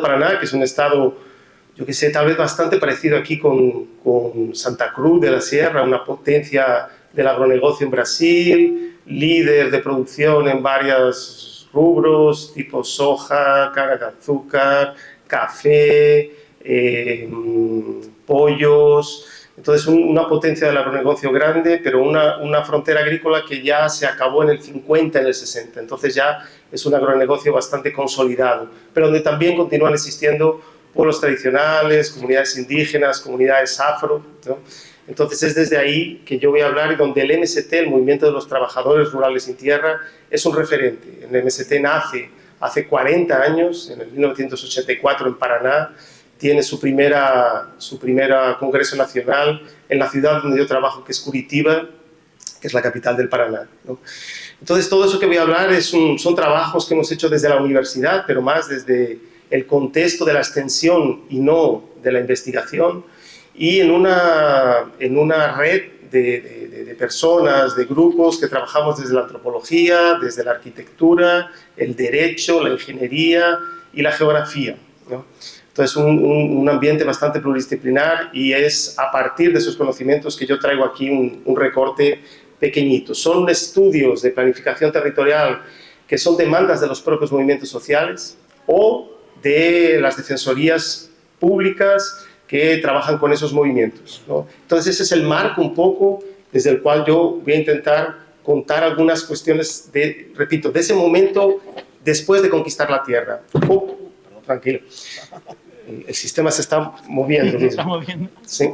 Paraná, que es un estado, yo que sé, tal vez bastante parecido aquí con Santa Cruz de la Sierra, una potencia del agronegocio en Brasil, líder de producción en varios rubros, tipo soja, cana de azúcar, café, pollos. Entonces, una potencia del agronegocio grande, pero una frontera agrícola que ya se acabó en el 50, en el 60. Entonces ya es un agronegocio bastante consolidado, pero donde también continúan existiendo pueblos tradicionales, comunidades indígenas, comunidades afro, ¿no? Entonces es desde ahí que yo voy a hablar y donde el MST, el Movimiento de los Trabajadores Rurales sin Tierra, es un referente. El MST nace hace 40 años, en el 1984 en Paraná, tiene su primera congreso nacional en la ciudad donde yo trabajo, que es Curitiba, que es la capital del Paraná, ¿no? Entonces, todo eso que voy a hablar son trabajos que hemos hecho desde la universidad, pero más desde el contexto de la extensión y no de la investigación, y en una red de personas, de grupos que trabajamos desde la antropología, desde la arquitectura, el derecho, la ingeniería y la geografía, ¿no? Entonces, un ambiente bastante pluridisciplinar, y es a partir de esos conocimientos que yo traigo aquí un recorte pequeñito. Son estudios de planificación territorial que son demandas de los propios movimientos sociales o de las defensorías públicas que trabajan con esos movimientos, ¿no? Entonces, ese es el marco un poco desde el cual yo voy a intentar contar algunas cuestiones repito, de ese momento después de conquistar la tierra. Tranquilo. El sistema se está moviendo. Se está moviendo. Sí.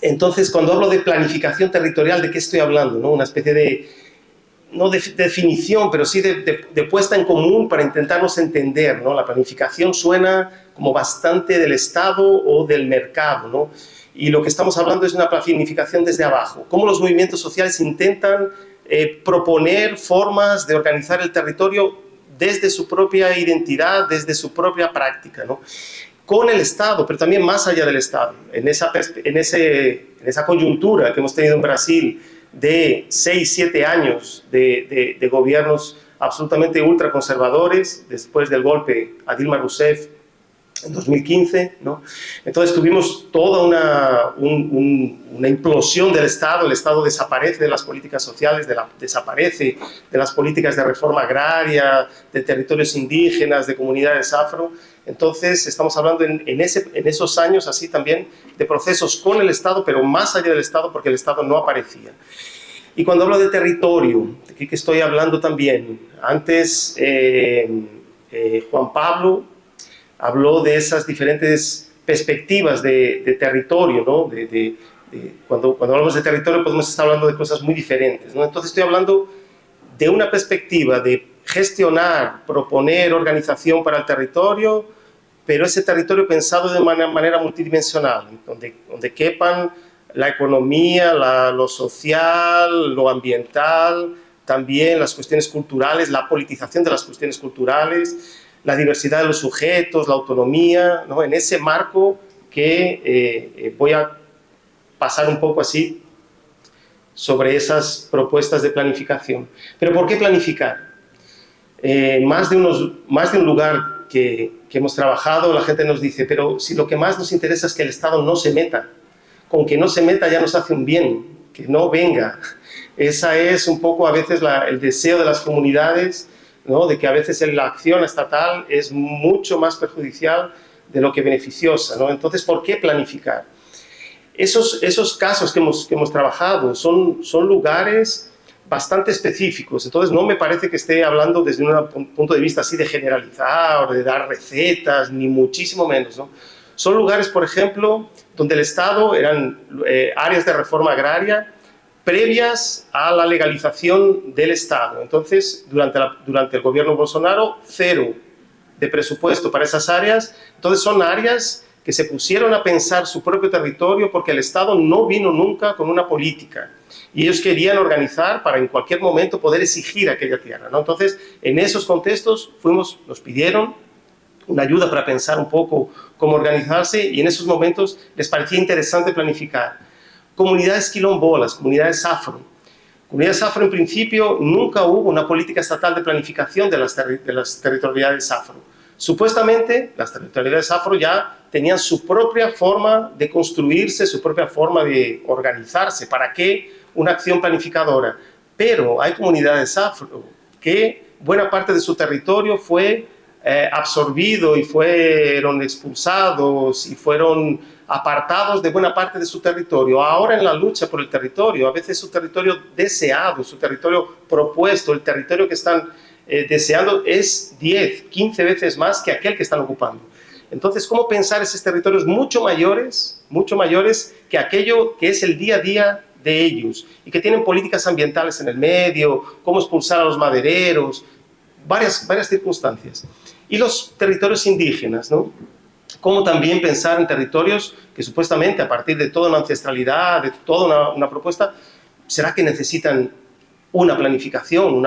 Entonces, cuando hablo de planificación territorial, ¿de qué estoy hablando? ¿No? Una especie de, no de definición, pero sí de puesta en común para intentarnos entender, ¿no? La planificación suena como bastante del Estado o del mercado, ¿no? Y lo que estamos hablando es una planificación desde abajo. Cómo los movimientos sociales intentan proponer formas de organizar el territorio desde su propia identidad, desde su propia práctica, ¿no? Con el Estado, pero también más allá del Estado. En esa coyuntura que hemos tenido en Brasil de 6, 7 años de gobiernos absolutamente ultraconservadores, después del golpe a Dilma Rousseff en 2015, ¿no? Entonces tuvimos toda una implosión del Estado. El Estado desaparece de las políticas sociales, desaparece de las políticas de reforma agraria, de territorios indígenas, de comunidades afro. Entonces estamos hablando en esos años así también de procesos con el Estado, pero más allá del Estado, porque el Estado no aparecía. Y cuando hablo de territorio, ¿de qué estoy hablando también? Antes Juan Pablo habló de esas diferentes perspectivas de territorio, ¿no? Cuando hablamos de territorio podemos estar hablando de cosas muy diferentes, ¿no? Entonces estoy hablando de una perspectiva de gestionar, proponer organización para el territorio, pero ese territorio pensado de manera multidimensional, donde quepan la economía, lo social, lo ambiental, también las cuestiones culturales, la politización de las cuestiones culturales, la diversidad de los sujetos, la autonomía, ¿no? En ese marco que voy a pasar un poco así sobre esas propuestas de planificación. ¿Pero por qué planificar? Más de un lugar que hemos trabajado, la gente nos dice, pero si lo que más nos interesa es que el Estado no se meta, con que no se meta ya nos hace un bien, que no venga. Esa es un poco a veces el deseo de las comunidades, ¿no? De que a veces la acción estatal es mucho más perjudicial de lo que beneficiosa, ¿no? Entonces, ¿por qué planificar? Esos casos que hemos trabajado son lugares bastante específicos. Entonces, no me parece que esté hablando desde un punto de vista así de generalizar o de dar recetas, ni muchísimo menos, ¿no? Son lugares, por ejemplo, donde el Estado eran áreas de reforma agraria previas a la legalización del Estado. Entonces, durante el gobierno Bolsonaro, 0 de presupuesto para esas áreas. Entonces, son áreas que se pusieron a pensar su propio territorio porque el Estado no vino nunca con una política. Y ellos querían organizar para en cualquier momento poder exigir aquella tierra, ¿no? Entonces, en esos contextos nos pidieron una ayuda para pensar un poco cómo organizarse, y en esos momentos les parecía interesante planificar. Comunidades quilombolas, comunidades afro. Comunidades afro, en principio, nunca hubo una política estatal de planificación de las territorialidades afro. Supuestamente, las territorialidades afro ya tenían su propia forma de construirse, su propia forma de organizarse. ¿Para qué una acción planificadora? Pero hay comunidades afro que buena parte de su territorio fue absorbido y fueron expulsados y fueron apartados de buena parte de su territorio. Ahora en la lucha por el territorio, a veces su territorio deseado, su territorio propuesto, el territorio que están deseando es 10, 15 veces más que aquel que están ocupando. Entonces, ¿cómo pensar esos territorios mucho mayores que aquello que es el día a día de ellos y que tienen políticas ambientales en el medio, cómo expulsar a los madereros, varias circunstancias? Y los territorios indígenas, ¿no? Cómo también pensar en territorios que supuestamente a partir de toda una ancestralidad, de toda una propuesta, ¿será que necesitan una planificación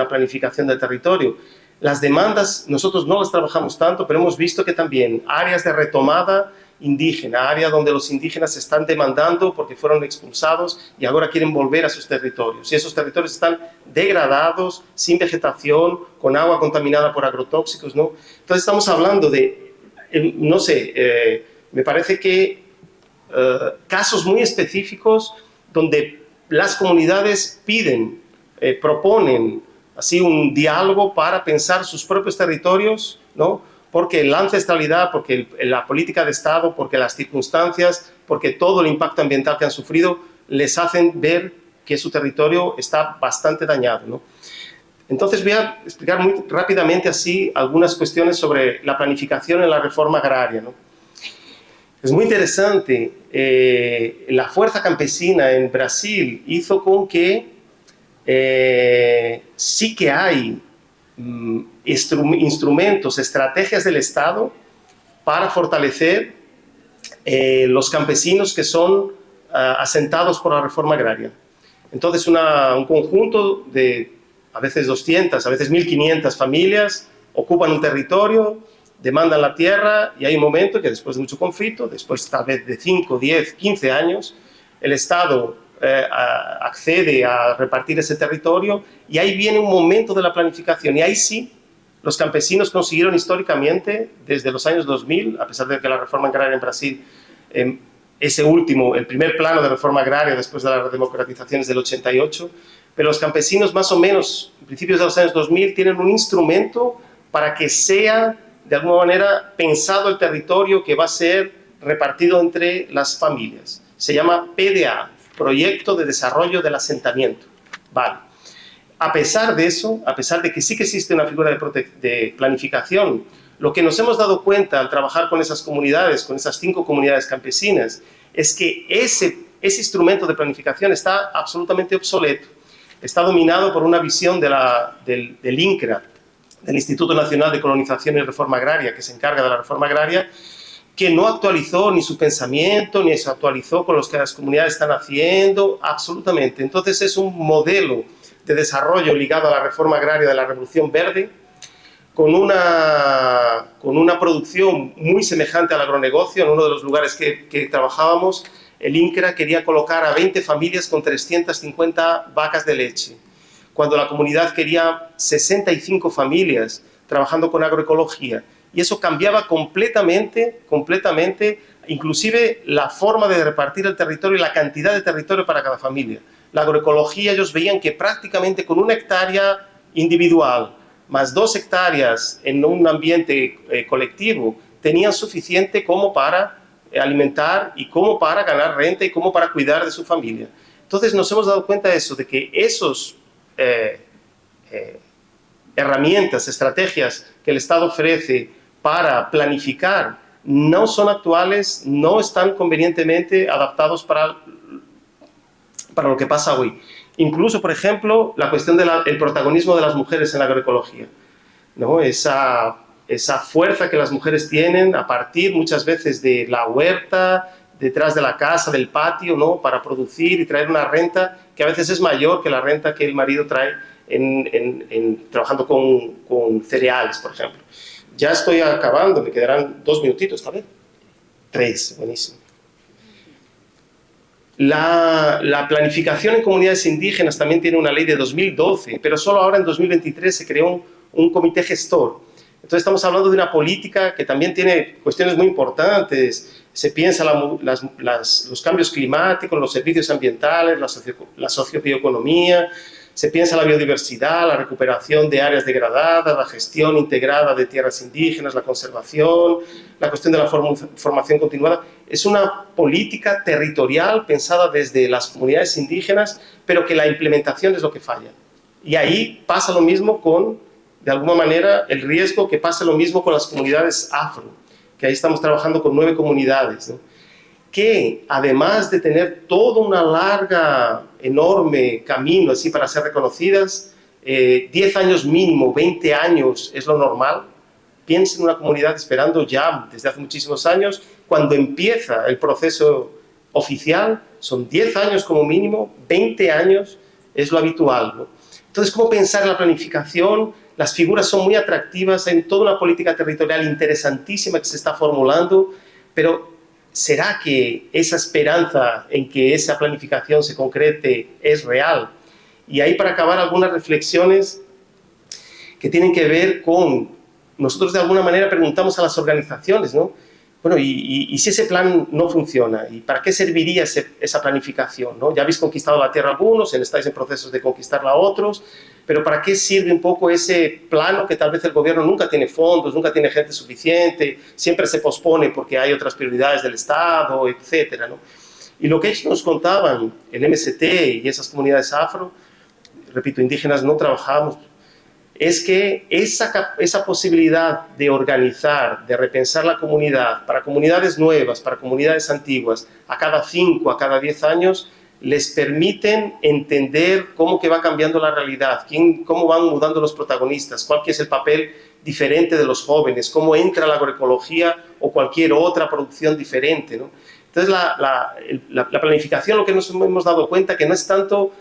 del territorio? Las demandas nosotros no las trabajamos tanto, pero hemos visto que también áreas de retomada indígena, áreas donde los indígenas se están demandando porque fueron expulsados y ahora quieren volver a sus territorios. Y esos territorios están degradados, sin vegetación, con agua contaminada por agrotóxicos, ¿no? Entonces estamos hablando de, no sé, me parece que casos muy específicos donde las comunidades piden, proponen así un diálogo para pensar sus propios territorios, ¿no? Porque la ancestralidad, porque la política de Estado, porque las circunstancias, porque todo el impacto ambiental que han sufrido les hacen ver que su territorio está bastante dañado, ¿no? Entonces voy a explicar muy rápidamente así algunas cuestiones sobre la planificación en la reforma agraria, ¿no? Es muy interesante, la fuerza campesina en Brasil hizo con que sí que hay instrumentos, estrategias del Estado para fortalecer los campesinos que son asentados por la reforma agraria. Entonces un conjunto de a veces 200, a veces 1.500 familias ocupan un territorio, demandan la tierra y hay un momento que después de mucho conflicto, después tal vez de 5, 10, 15 años, el Estado accede a repartir ese territorio y ahí viene un momento de la planificación y ahí sí los campesinos consiguieron históricamente desde los años 2000, a pesar de que la reforma agraria en Brasil, ese último, el primer plano de reforma agraria después de las democratizaciones del 88, pero los campesinos más o menos, a principios de los años 2000, tienen un instrumento para que sea de alguna manera pensado el territorio que va a ser repartido entre las familias. Se llama PDA, Proyecto de Desarrollo del Asentamiento. Vale. A pesar de eso, a pesar de que sí que existe una figura de planificación, lo que nos hemos dado cuenta al trabajar con esas comunidades, con esas 5 comunidades campesinas, es que ese instrumento de planificación está absolutamente obsoleto. Está dominado por una visión del INCRA, del Instituto Nacional de Colonización y Reforma Agraria, que se encarga de la reforma agraria, que no actualizó ni su pensamiento, ni se actualizó con los que las comunidades están haciendo, absolutamente. Entonces es un modelo de desarrollo ligado a la reforma agraria de la Revolución Verde, con una producción muy semejante al agronegocio. En uno de los lugares que trabajábamos, el INCRA quería colocar a 20 familias con 350 vacas de leche, cuando la comunidad quería 65 familias trabajando con agroecología. Y eso cambiaba completamente, inclusive la forma de repartir el territorio y la cantidad de territorio para cada familia. La agroecología, ellos veían que prácticamente con 1 hectárea individual, más 2 hectáreas en un ambiente colectivo, tenían suficiente como para alimentar y como para ganar renta y como para cuidar de su familia. Entonces nos hemos dado cuenta de eso, de que esos herramientas, estrategias que el Estado ofrece para planificar no son actuales, no están convenientemente adaptados para lo que pasa hoy. Incluso, por ejemplo, la cuestión del protagonismo de las mujeres en la agroecología, ¿no? Esa fuerza que las mujeres tienen a partir muchas veces de la huerta, detrás de la casa, del patio, ¿no? Para producir y traer una renta que a veces es mayor que la renta que el marido trae trabajando con cereales, por ejemplo. Ya estoy acabando, me quedarán 2 minutitos, ¿está bien? 3, buenísimo. La planificación en comunidades indígenas también tiene una ley de 2012, pero solo ahora en 2023 se creó un comité gestor. Entonces estamos hablando de una política que también tiene cuestiones muy importantes. Se piensa los cambios climáticos, los servicios ambientales, la sociobioeconomía, se piensa la biodiversidad, la recuperación de áreas degradadas, la gestión integrada de tierras indígenas, la conservación, la cuestión de la formación continuada. Es una política territorial pensada desde las comunidades indígenas, pero que la implementación es lo que falla. Y ahí pasa lo mismo con, de alguna manera, el riesgo que pase lo mismo con las comunidades afro, que ahí estamos trabajando con 9 comunidades, ¿no? Que además de tener todo una larga, enorme camino así para ser reconocidas, 10 años mínimo, 20 años es lo normal. Piensen en una comunidad esperando ya desde hace muchísimos años, cuando empieza el proceso oficial, son 10 años como mínimo, 20 años es lo habitual, ¿no? Entonces, ¿cómo pensar en la planificación? Las figuras son muy atractivas, hay toda una política territorial interesantísima que se está formulando, pero ¿será que esa esperanza en que esa planificación se concrete es real? Y ahí, para acabar, algunas reflexiones que tienen que ver con, nosotros de alguna manera preguntamos a las organizaciones, ¿no? Bueno, ¿y si ese plan no funciona? ¿Y para qué serviría esa planificación, ¿no? Ya habéis conquistado la tierra algunos, estáis en procesos de conquistarla a otros, pero ¿para qué sirve un poco ese plano que tal vez el gobierno nunca tiene fondos, nunca tiene gente suficiente, siempre se pospone porque hay otras prioridades del Estado, etcétera, ¿no? Y lo que ellos nos contaban, el MST y esas comunidades afro, repito, indígenas no trabajamos, es que esa posibilidad de organizar, de repensar la comunidad para comunidades nuevas, para comunidades antiguas, a cada 5, a cada 10 años, les permiten entender cómo que va cambiando la realidad, cómo van mudando los protagonistas, cuál que es el papel diferente de los jóvenes, cómo entra la agroecología o cualquier otra producción diferente, ¿no? Entonces, la planificación, lo que nos hemos dado cuenta, que no es tanto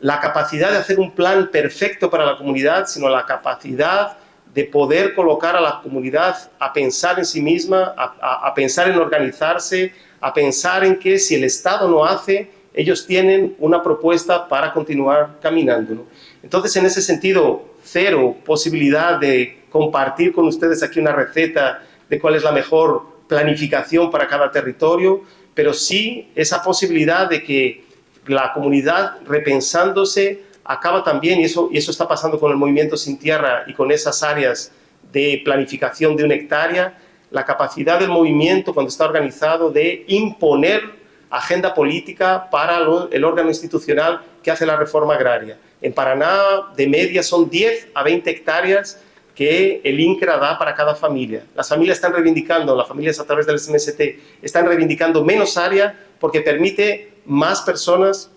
la capacidad de hacer un plan perfecto para la comunidad, sino la capacidad de poder colocar a la comunidad a pensar en sí misma, a pensar en organizarse, a pensar en que si el Estado no hace, ellos tienen una propuesta para continuar caminando, ¿no? Entonces, en ese sentido, cero posibilidad de compartir con ustedes aquí una receta de cuál es la mejor planificación para cada territorio, pero sí esa posibilidad de que la comunidad, repensándose, acaba también, y eso está pasando con el movimiento Sin Tierra y con esas áreas de planificación de 1 hectárea, la capacidad del movimiento, cuando está organizado, de imponer agenda política para el órgano institucional que hace la reforma agraria. En Paraná, de media, son 10 a 20 hectáreas que el INCRA da para cada familia. Las familias están reivindicando, las familias a través del SMST, están reivindicando menos área porque permite más personas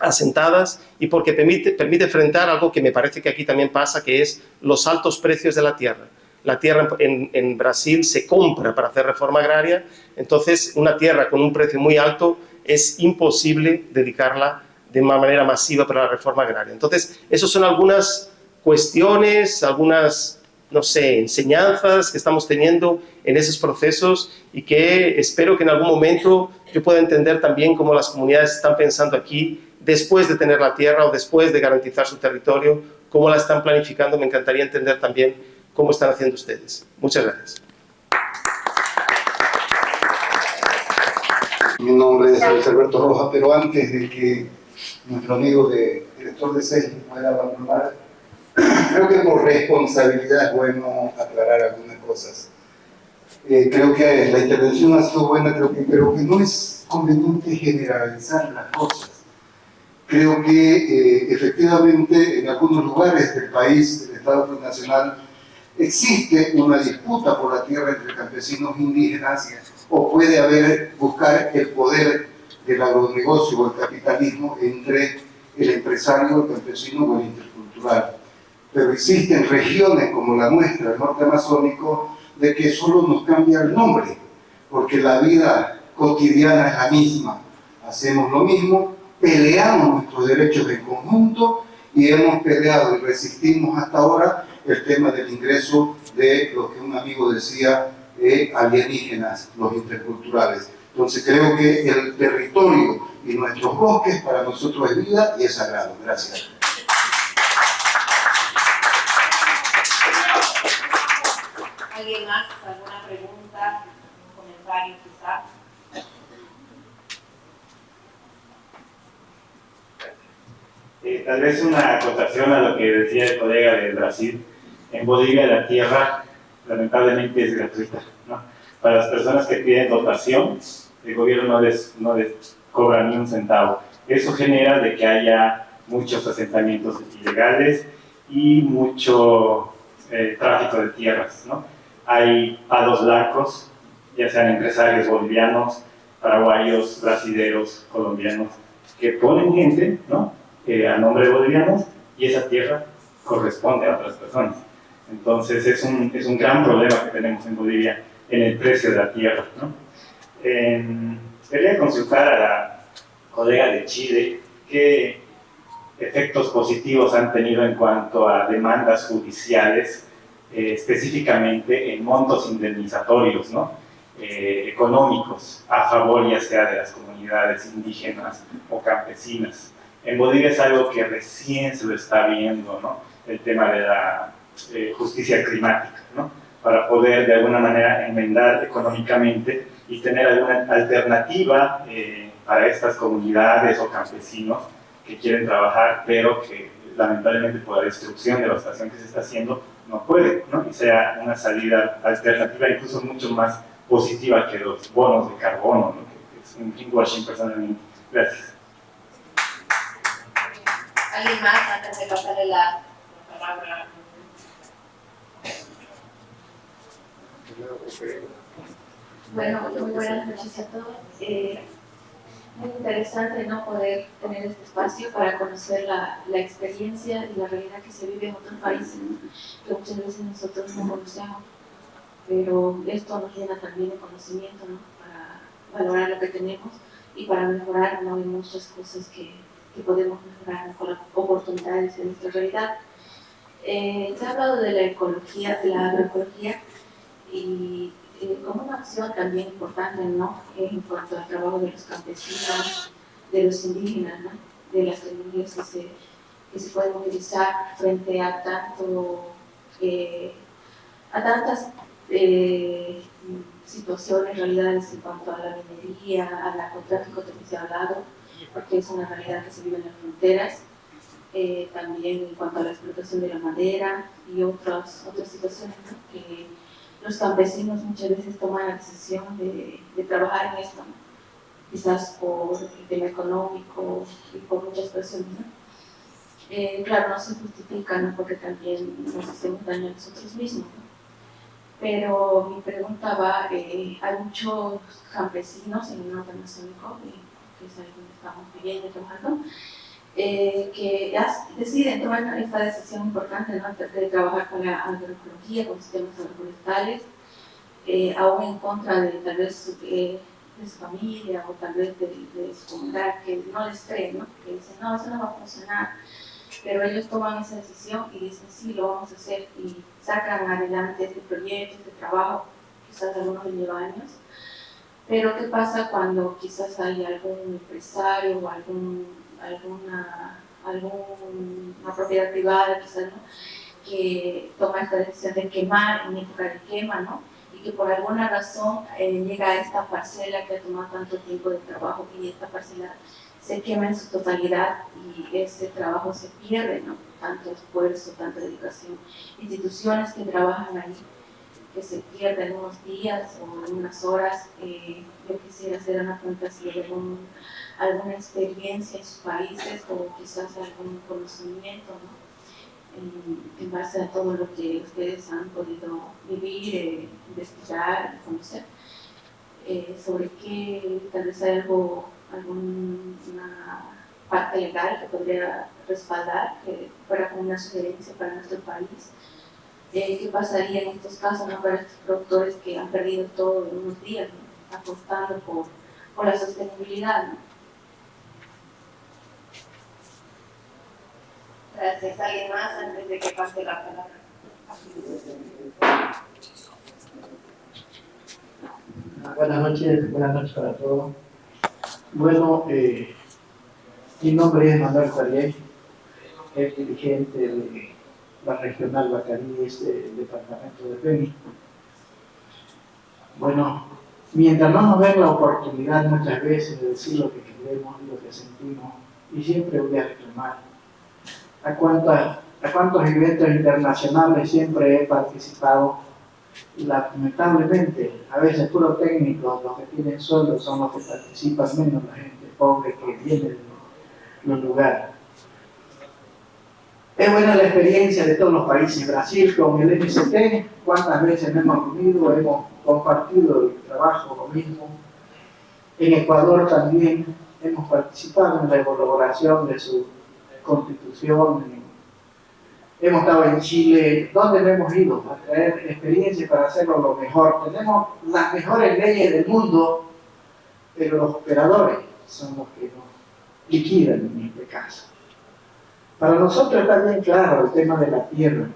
asentadas y porque permite enfrentar algo que me parece que aquí también pasa, que es los altos precios de la tierra. La tierra en Brasil se compra para hacer reforma agraria, entonces una tierra con un precio muy alto es imposible dedicarla de una manera masiva para la reforma agraria. Entonces, esas son algunas cuestiones, algunas, no sé, enseñanzas que estamos teniendo en esos procesos y que espero que en algún momento yo pueda entender también cómo las comunidades están pensando aquí después de tener la tierra o después de garantizar su territorio, cómo la están planificando. Me encantaría entender también cómo están haciendo ustedes. Muchas gracias. Mi nombre es Luis Alberto Rojas, pero antes de que nuestro amigo director de CES pueda abandonar, creo que por responsabilidad es bueno aclarar algunas cosas. Creo que la intervención ha sido buena, pero que no es conveniente generalizar las cosas. Creo que efectivamente en algunos lugares del país, del Estado plurinacional, existe una disputa por la tierra entre campesinos indígenas, o puede buscar el poder del agronegocio o el capitalismo entre el empresario, el campesino o el intercultural. Pero existen regiones como la nuestra, el norte amazónico, de que solo nos cambia el nombre, porque la vida cotidiana es la misma. Hacemos lo mismo, peleamos nuestros derechos en conjunto y hemos peleado y resistimos hasta ahora el tema del ingreso de lo que un amigo decía, alienígenas, los interculturales. Entonces creo que el territorio y nuestros bosques para nosotros es vida y es sagrado. Gracias. ¿Alguien más? ¿Alguna pregunta? ¿Un comentario quizá? Tal vez una acotación a lo que decía el colega de Brasil. En Bolivia la tierra lamentablemente es gratuita, ¿no? Para las personas que piden dotación, el gobierno no les cobra ni un centavo. Eso genera de que haya muchos asentamientos ilegales y mucho tráfico de tierras, ¿no? Hay palos blancos, ya sean empresarios bolivianos, paraguayos, brasileños, colombianos, que ponen gente, ¿no? A nombre de bolivianos, y esa tierra corresponde a otras personas. Entonces es un gran problema que tenemos en Bolivia en el precio de la tierra, ¿no? Quería consultar a la colega de Chile qué efectos positivos han tenido en cuanto a demandas judiciales, específicamente en montos indemnizatorios, ¿no? Económicos, a favor ya sea de las comunidades indígenas o campesinas. En Bolivia es algo que recién se lo está viendo, ¿no? El tema de la justicia climática, ¿no? Para poder de alguna manera enmendar económicamente y tener alguna alternativa para estas comunidades o campesinos que quieren trabajar, pero que lamentablemente por la destrucción, devastación que se está haciendo, no puede, ¿no? Y sea una salida alternativa incluso mucho más positiva que los bonos de carbono, ¿no? Que es un greenwashing personalmente. Gracias. ¿Alguien más antes de pasarle la palabra? Bueno, muy buenas noches a todos. Muy interesante, ¿no?, poder tener este espacio para conocer la experiencia y la realidad que se vive en otros países, ¿no?, que muchas veces nosotros no conocemos, pero esto nos llena también de conocimiento, ¿no?, para valorar lo que tenemos y para mejorar, ¿no?, en muchas cosas que podemos mejorar, ¿no?, con las oportunidades de nuestra realidad. Se ha hablado de la ecología, de la agroecología, y como una acción también importante, ¿no?, en cuanto al trabajo de los campesinos, de los indígenas, ¿no?, de las tecnologías que se pueden utilizar frente a tantas situaciones, realidades en cuanto a la minería, al narcotráfico que se ha hablado, porque es una realidad que se vive en las fronteras. También en cuanto a la explotación de la madera y otras situaciones, ¿no?, que los campesinos muchas veces toman la decisión de trabajar en esto, ¿no?, quizás por el tema económico y por muchas personas, ¿no? Claro, no se justifica, ¿no?, porque también nos hacemos daño a nosotros mismos, ¿no? Pero mi pregunta va, hay muchos campesinos en el norte amazónico, que es ahí donde estamos viviendo y trabajando, que deciden tomar esta decisión importante, ¿no?, de trabajar con la agroecología, con sistemas agroforestales, aún en contra de tal vez de su familia o tal vez de su comunidad, que no les creen, ¿no?, que dicen, no, eso no va a funcionar, pero ellos toman esa decisión y dicen, sí, lo vamos a hacer, y sacan adelante este proyecto, este trabajo, quizás algunos les lleva años. Pero ¿qué pasa cuando quizás hay algún empresario o alguna propiedad privada, quizás, ¿no?, que toma esta decisión de quemar en época de quema, ¿no?, y que por alguna razón llega a esta parcela que ha tomado tanto tiempo de trabajo, y esta parcela se quema en su totalidad y ese trabajo se pierde, ¿no?, tanto esfuerzo, tanta dedicación, instituciones que trabajan ahí, que se pierden unos días o unas horas. Yo quisiera hacer una fantasía de alguna experiencia en sus países o quizás algún conocimiento, ¿no?, en base a todo lo que ustedes han podido vivir, investigar, conocer, sobre qué, tal vez hay alguna parte legal que podría respaldar, que fuera como una sugerencia para nuestro país. ¿Qué pasaría en estos casos, ¿no?, para estos productores que han perdido todo en unos días, ¿no?, apostando por la sostenibilidad, ¿no? Gracias. ¿Alguien más antes de que pase la palabra? Buenas noches para todos. Bueno, mi nombre es Manuel Cuarié, el dirigente de la regional Bacarí, del departamento de Beni. Bueno, mientras no nos den la oportunidad muchas veces de decir lo que queremos y lo que sentimos, y siempre voy a reclamar, a cuántos eventos internacionales siempre he participado, y lamentablemente, a veces puro técnicos, los que tienen sueldo son los que participan menos, la gente pobre que viene de los lugares. Es buena la experiencia de todos los países. Brasil con el MST, cuántas veces nos hemos unido, hemos compartido el trabajo, lo mismo. En Ecuador también hemos participado en la elaboración de su constitución. Hemos estado en Chile, donde no hemos ido a traer experiencia para hacerlo lo mejor. Tenemos las mejores leyes del mundo, pero los operadores son los que nos liquidan en este caso. Para nosotros está bien claro el tema de la tierra,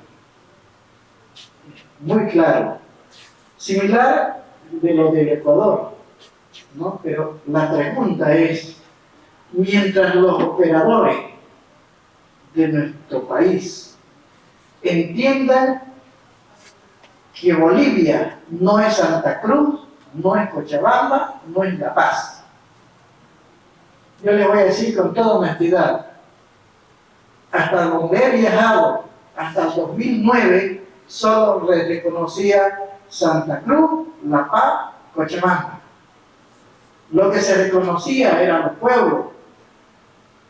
muy claro, similar de lo del Ecuador, ¿no? Pero la pregunta es, mientras los operadores de nuestro país entiendan que Bolivia no es Santa Cruz, no es Cochabamba, no es La Paz. Yo les voy a decir con toda honestidad, hasta donde he viajado, hasta el 2009, solo reconocía Santa Cruz, La Paz, Cochabamba. Lo que se reconocía eran los pueblos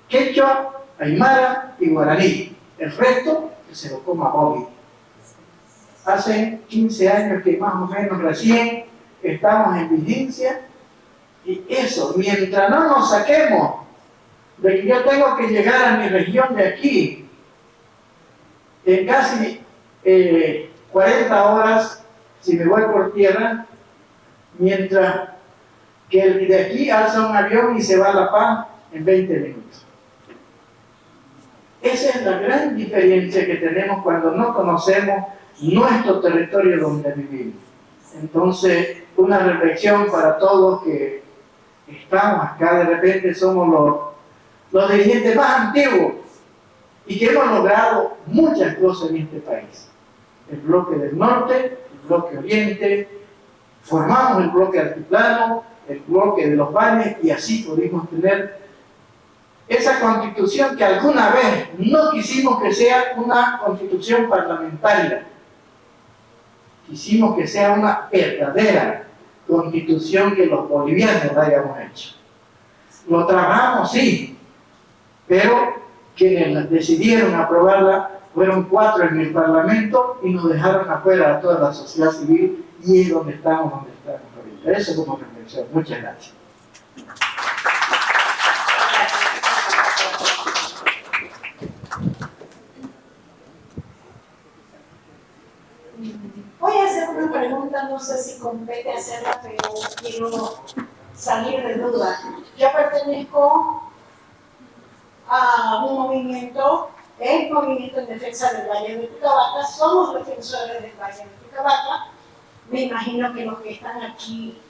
quechua, aymara y guaraní. El resto que se lo coma Bobby. Hace 15 años que más o menos recién estamos en vigilancia, y eso, mientras no nos saquemos de que yo tengo que llegar a mi región de aquí en casi 40 horas si me voy por tierra, mientras que el de aquí alza un avión y se va a La Paz en 20 minutos. Esa es la gran diferencia que tenemos cuando no conocemos nuestro territorio donde vivimos. Entonces, una reflexión para todos que estamos acá, de repente somos los dirigentes más antiguos y que hemos logrado muchas cosas en este país. El bloque del norte, el bloque oriente, formamos el bloque altiplano, el bloque de los valles, y así pudimos tener esa constitución que alguna vez no quisimos que sea una constitución parlamentaria. Quisimos que sea una verdadera constitución que los bolivianos hayamos hecho. Lo trabajamos, sí, pero quienes decidieron aprobarla fueron 4 en el Parlamento y nos dejaron afuera a toda la sociedad civil, y es donde estamos ahorita. Eso como reflexión. Muchas gracias. Voy a hacer una pregunta, no sé si compete hacerla, pero quiero salir de duda. Yo pertenezco a un movimiento, el Movimiento en Defensa del Valle de Tucabaca. Somos defensores del Valle de Tucabaca. Me imagino que los que están aquí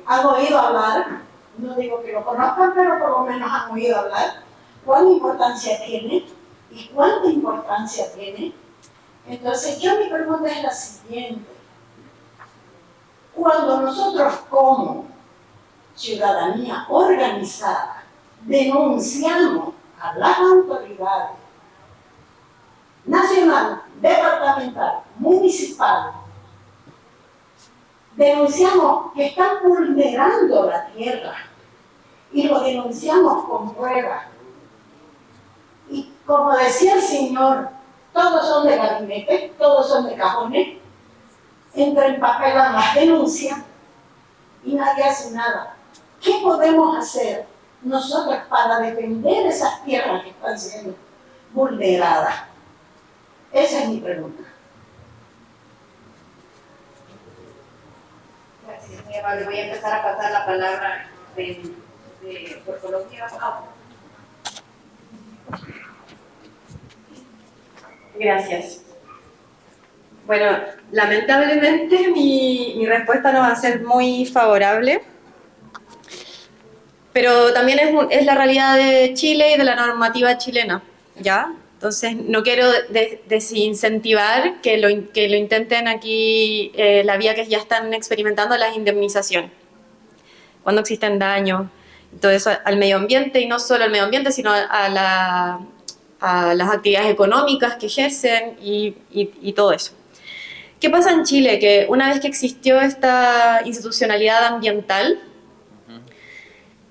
han oído hablar, no digo que lo conozcan, pero por lo menos han oído hablar, cuán importancia tiene y cuánta importancia tiene. Entonces, mi pregunta es la siguiente. Cuando nosotros como ciudadanía organizada denunciamos a las autoridades nacional, departamental, municipal, denunciamos que están vulnerando la tierra y lo denunciamos con pruebas. Y como decía el señor, todos son de gabinete, todos son de cajones, empapelan las denuncias y nadie hace nada. ¿Qué podemos hacer nosotros para defender esas tierras que están siendo vulneradas? Esa es mi pregunta. Gracias, muy amable. Voy a empezar a pasar la palabra por Colombia. Gracias. Bueno, lamentablemente mi respuesta no va a ser muy favorable, pero también es la realidad de Chile y de la normativa chilena, ¿ya? Entonces, no quiero desincentivar que lo intenten aquí, la vía que ya están experimentando, las indemnizaciones, cuando existen daños, todo eso al medio ambiente, y no solo al medio ambiente, sino a las actividades económicas que ejercen y todo eso. ¿Qué pasa en Chile? Que una vez que existió esta institucionalidad ambiental,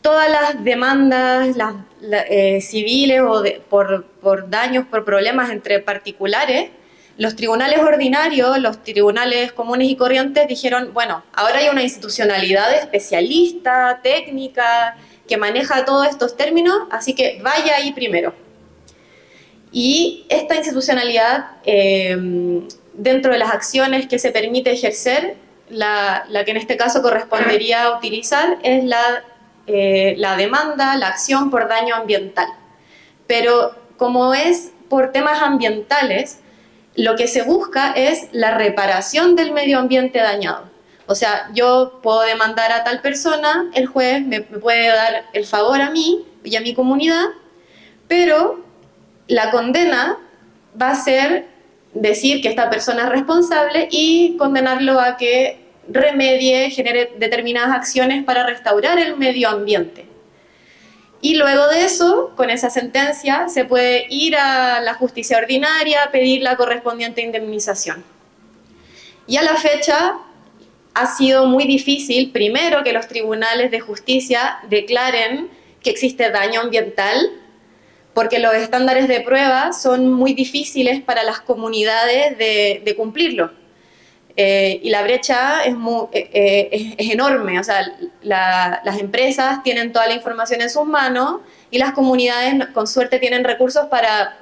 todas las demandas civiles o por daños, por problemas entre particulares, los tribunales ordinarios, los tribunales comunes y corrientes dijeron, bueno, ahora hay una institucionalidad especialista, técnica, que maneja todos estos términos, así que vaya ahí primero. Y esta institucionalidad, dentro de las acciones que se permite ejercer, la que en este caso correspondería utilizar es la demanda, la acción por daño ambiental. Pero como es por temas ambientales, lo que se busca es la reparación del medio ambiente dañado. O sea, yo puedo demandar a tal persona, el juez me puede dar el favor a mí y a mi comunidad, pero la condena va a ser decir que esta persona es responsable y condenarlo a que remedie, genere determinadas acciones para restaurar el medio ambiente. Y luego de eso, con esa sentencia, se puede ir a la justicia ordinaria, pedir la correspondiente indemnización. Y a la fecha ha sido muy difícil, primero, que los tribunales de justicia declaren que existe daño ambiental, porque los estándares de prueba son muy difíciles para las comunidades de cumplirlo. Y la brecha es enorme, o sea, las empresas tienen toda la información en sus manos y las comunidades con suerte tienen recursos para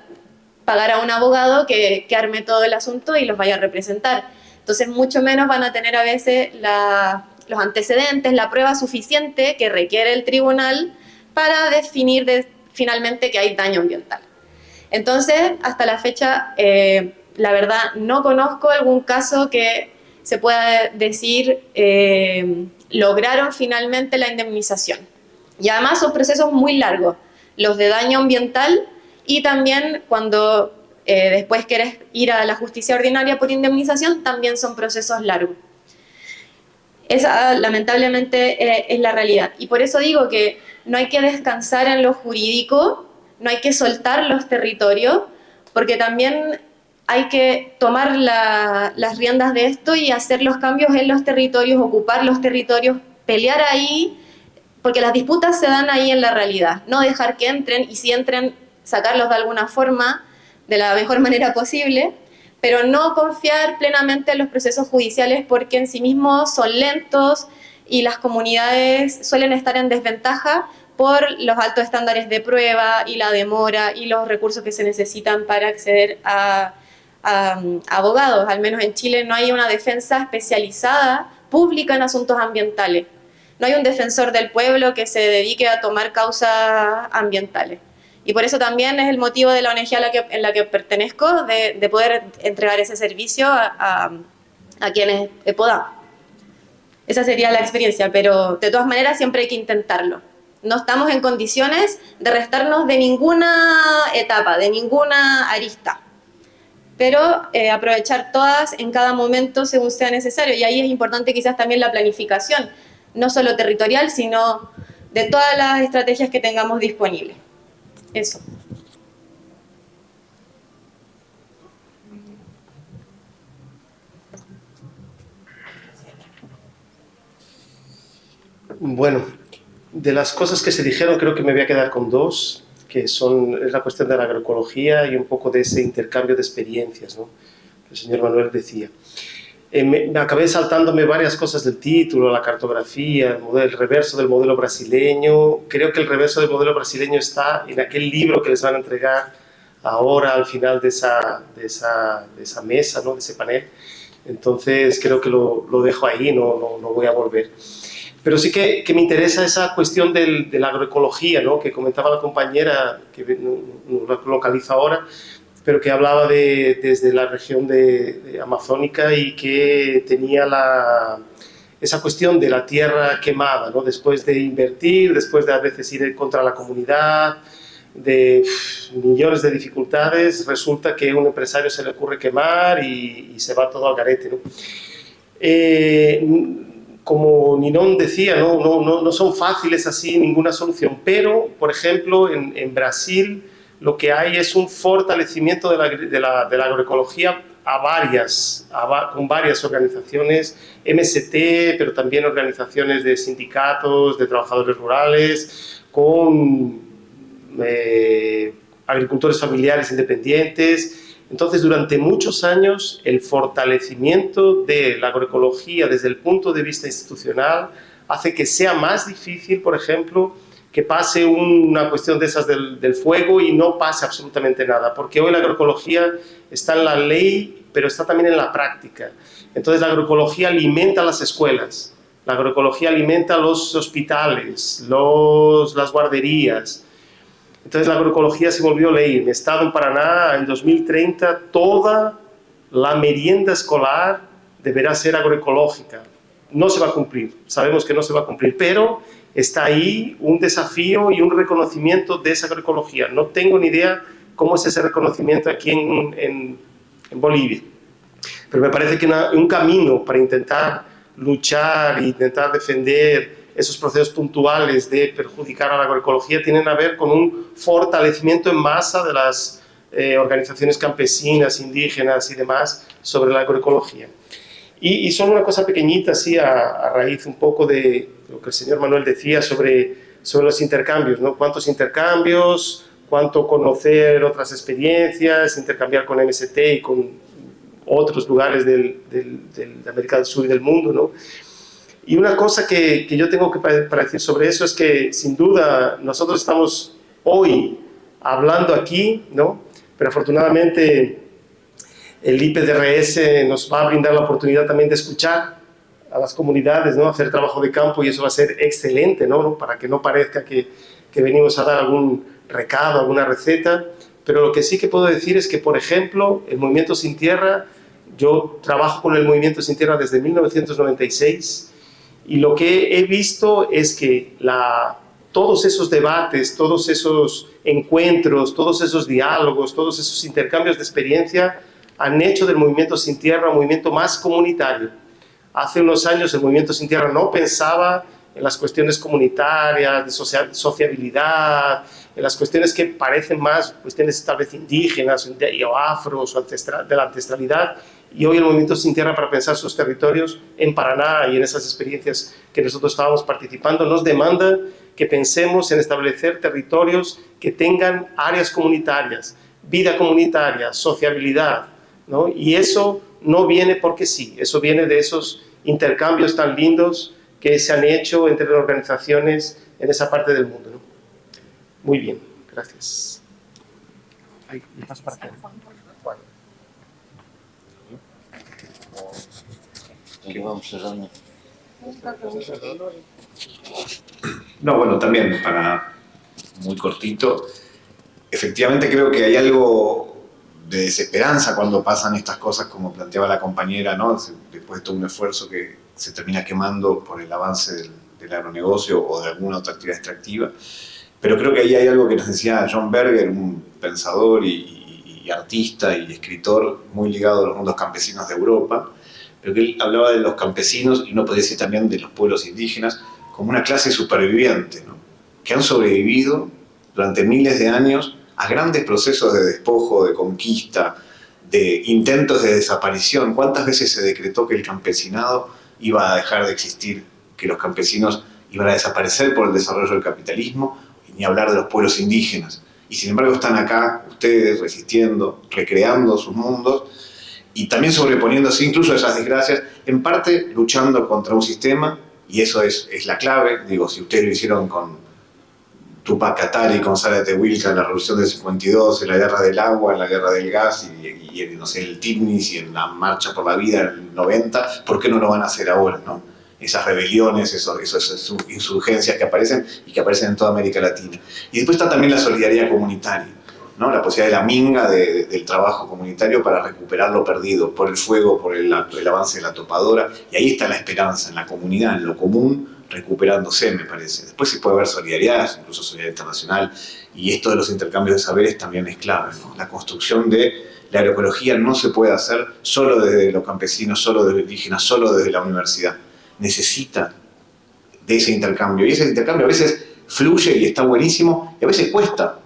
pagar a un abogado que arme todo el asunto y los vaya a representar. Entonces mucho menos van a tener a veces los antecedentes, la prueba suficiente que requiere el tribunal para definir finalmente que hay daño ambiental. Entonces, hasta la fecha, la verdad, no conozco algún caso que se pueda decir lograron finalmente la indemnización. Y además son procesos muy largos, los de daño ambiental, y también cuando después quieres ir a la justicia ordinaria por indemnización, también son procesos largos. Esa, lamentablemente, es la realidad. Y por eso digo que no hay que descansar en lo jurídico, no hay que soltar los territorios, porque también hay que tomar las riendas de esto y hacer los cambios en los territorios, ocupar los territorios, pelear ahí, porque las disputas se dan ahí en la realidad. No dejar que entren, y si entren, sacarlos de alguna forma, de la mejor manera posible, pero no confiar plenamente en los procesos judiciales porque en sí mismos son lentos y las comunidades suelen estar en desventaja por los altos estándares de prueba y la demora y los recursos que se necesitan para acceder a abogados. Al menos en Chile no hay una defensa especializada pública en asuntos ambientales. No hay un defensor del pueblo que se dedique a tomar causas ambientales. Y por eso también es el motivo de la ONG en la que pertenezco, de poder entregar ese servicio a quienes podamos. Esa sería la experiencia, pero de todas maneras siempre hay que intentarlo. No estamos en condiciones de restarnos de ninguna etapa, de ninguna arista, pero aprovechar todas en cada momento según sea necesario. Y ahí es importante quizás también la planificación, no solo territorial, sino de todas las estrategias que tengamos disponibles. Eso. Bueno, de las cosas que se dijeron creo que me voy a quedar con dos, que es la cuestión de la agroecología y un poco de ese intercambio de experiencias, ¿no? Que el señor Manuel decía. Me acabé saltándome varias cosas del título, la cartografía, el reverso del modelo brasileño. Creo que el reverso del modelo brasileño está en aquel libro que les van a entregar ahora al final de esa mesa, ¿no? De ese panel. Entonces creo que lo dejo ahí, no voy a volver. Pero sí que me interesa esa cuestión de la agroecología, ¿no? Que comentaba la compañera, que no la localiza ahora, pero que hablaba desde la región de amazónica y que tenía esa cuestión de la tierra quemada, ¿no? Después de invertir, después de a veces ir contra la comunidad, millones de dificultades, resulta que a un empresario se le ocurre quemar y se va todo al garete, ¿no? Como Ninón decía, no son fáciles así ninguna solución, pero, por ejemplo, en Brasil lo que hay es un fortalecimiento de la agroecología con varias organizaciones, MST, pero también organizaciones de sindicatos, de trabajadores rurales, con agricultores familiares independientes. Entonces, durante muchos años, el fortalecimiento de la agroecología desde el punto de vista institucional hace que sea más difícil, por ejemplo, que pase una cuestión de esas del fuego y no pase absolutamente nada, porque hoy la agroecología está en la ley, pero está también en la práctica. Entonces, la agroecología alimenta las escuelas, la agroecología alimenta los hospitales, las guarderías. Entonces la agroecología se volvió ley. En mi estado, en Paraná, en 2030, toda la merienda escolar deberá ser agroecológica. No se va a cumplir, sabemos que no se va a cumplir, pero está ahí un desafío y un reconocimiento de esa agroecología. No tengo ni idea cómo es ese reconocimiento aquí en Bolivia, pero me parece que un camino para intentar luchar e intentar defender esos procesos puntuales de perjudicar a la agroecología tienen a ver con un fortalecimiento en masa de las organizaciones campesinas, indígenas y demás sobre la agroecología. Y solo una cosa pequeñita, así a raíz un poco de lo que el señor Manuel decía sobre los intercambios, ¿no? ¿Cuántos intercambios? ¿Cuánto conocer otras experiencias? Intercambiar con MST y con otros lugares de América del Sur y del mundo, ¿no? Y una cosa que yo tengo para decir sobre eso es que, sin duda, nosotros estamos hoy hablando aquí, ¿no? Pero afortunadamente el IPDRS nos va a brindar la oportunidad también de escuchar a las comunidades, ¿no? Hacer trabajo de campo, y eso va a ser excelente, ¿no? Para que no parezca que venimos a dar algún recado, alguna receta. Pero lo que sí que puedo decir es que, por ejemplo, el Movimiento Sin Tierra, yo trabajo con el Movimiento Sin Tierra desde 1996, y lo que he visto es que todos esos debates, todos esos encuentros, todos esos diálogos, todos esos intercambios de experiencia han hecho del Movimiento Sin Tierra un movimiento más comunitario. Hace unos años el Movimiento Sin Tierra no pensaba en las cuestiones comunitarias, de sociabilidad, en las cuestiones que parecen más cuestiones tal vez indígenas o afros o de la ancestralidad. Y hoy el Movimiento Sin Tierra, para pensar sus territorios en Paraná y en esas experiencias que nosotros estábamos participando, nos demanda que pensemos en establecer territorios que tengan áreas comunitarias, vida comunitaria, sociabilidad, ¿no? Y eso no viene porque sí, eso viene de esos intercambios tan lindos que se han hecho entre las organizaciones en esa parte del mundo, ¿no? Muy bien, gracias. Ahí, paso para acá. No, bueno, también, para muy cortito, efectivamente creo que hay algo de desesperanza cuando pasan estas cosas, como planteaba la compañera, ¿no? Después de todo un esfuerzo que se termina quemando por el avance del agronegocio o de alguna otra actividad extractiva. Pero creo que ahí hay algo que nos decía John Berger, un pensador y artista y escritor muy ligado a los mundos campesinos de Europa, pero que él hablaba de los campesinos, y uno podría decir también de los pueblos indígenas, como una clase superviviente, ¿no? Que han sobrevivido durante miles de años a grandes procesos de despojo, de conquista, de intentos de desaparición. ¿Cuántas veces se decretó que el campesinado iba a dejar de existir, que los campesinos iban a desaparecer por el desarrollo del capitalismo, y ni hablar de los pueblos indígenas? Y sin embargo están acá ustedes resistiendo, recreando sus mundos y también sobreponiéndose incluso a esas desgracias, en parte luchando contra un sistema, y eso es la clave. Digo, si ustedes lo hicieron con Tupac Katari, con Sara Tehuilca en la Revolución del 52, en la Guerra del Agua, en la Guerra del Gas, y no sé, el Tifnis y en la Marcha por la Vida en el 90, ¿por qué no lo van a hacer ahora, no? Esas rebeliones, esas insurgencias que aparecen y que aparecen en toda América Latina. Y después está también la solidaridad comunitaria, ¿no? La posibilidad de la minga del trabajo comunitario para recuperar lo perdido por el fuego, por el avance de la topadora. Y ahí está la esperanza, en la comunidad, en lo común, recuperándose, me parece. Después se puede ver solidaridad, incluso solidaridad internacional, y esto de los intercambios de saberes también es clave, ¿no? La construcción de la agroecología no se puede hacer solo desde los campesinos, solo desde los indígenas, solo desde la universidad. Necesita de ese intercambio, y ese intercambio a veces fluye y está buenísimo, y a veces cuesta,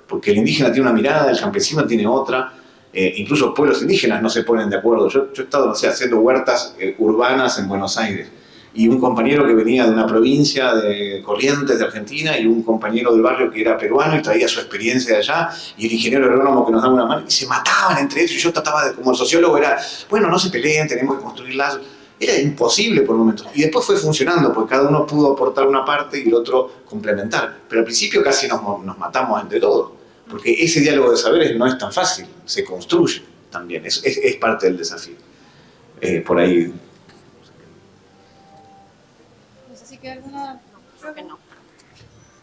porque el indígena tiene una mirada, el campesino tiene otra, incluso pueblos indígenas no se ponen de acuerdo. Yo he estado, no sé, haciendo huertas urbanas en Buenos Aires, y un compañero que venía de una provincia de Corrientes, de Argentina, y un compañero del barrio que era peruano y traía su experiencia de allá, y el ingeniero agrónomo que nos daba una mano, y se mataban entre ellos, y yo trataba de, como sociólogo, era, bueno, no se peleen, tenemos que construir lazos. Era imposible por momentos, y después fue funcionando, porque cada uno pudo aportar una parte y el otro complementar, pero al principio casi nos matamos entre todos, porque ese diálogo de saberes no es tan fácil, se construye también, es parte del desafío. Por ahí... No sé si queda alguna... Creo que no.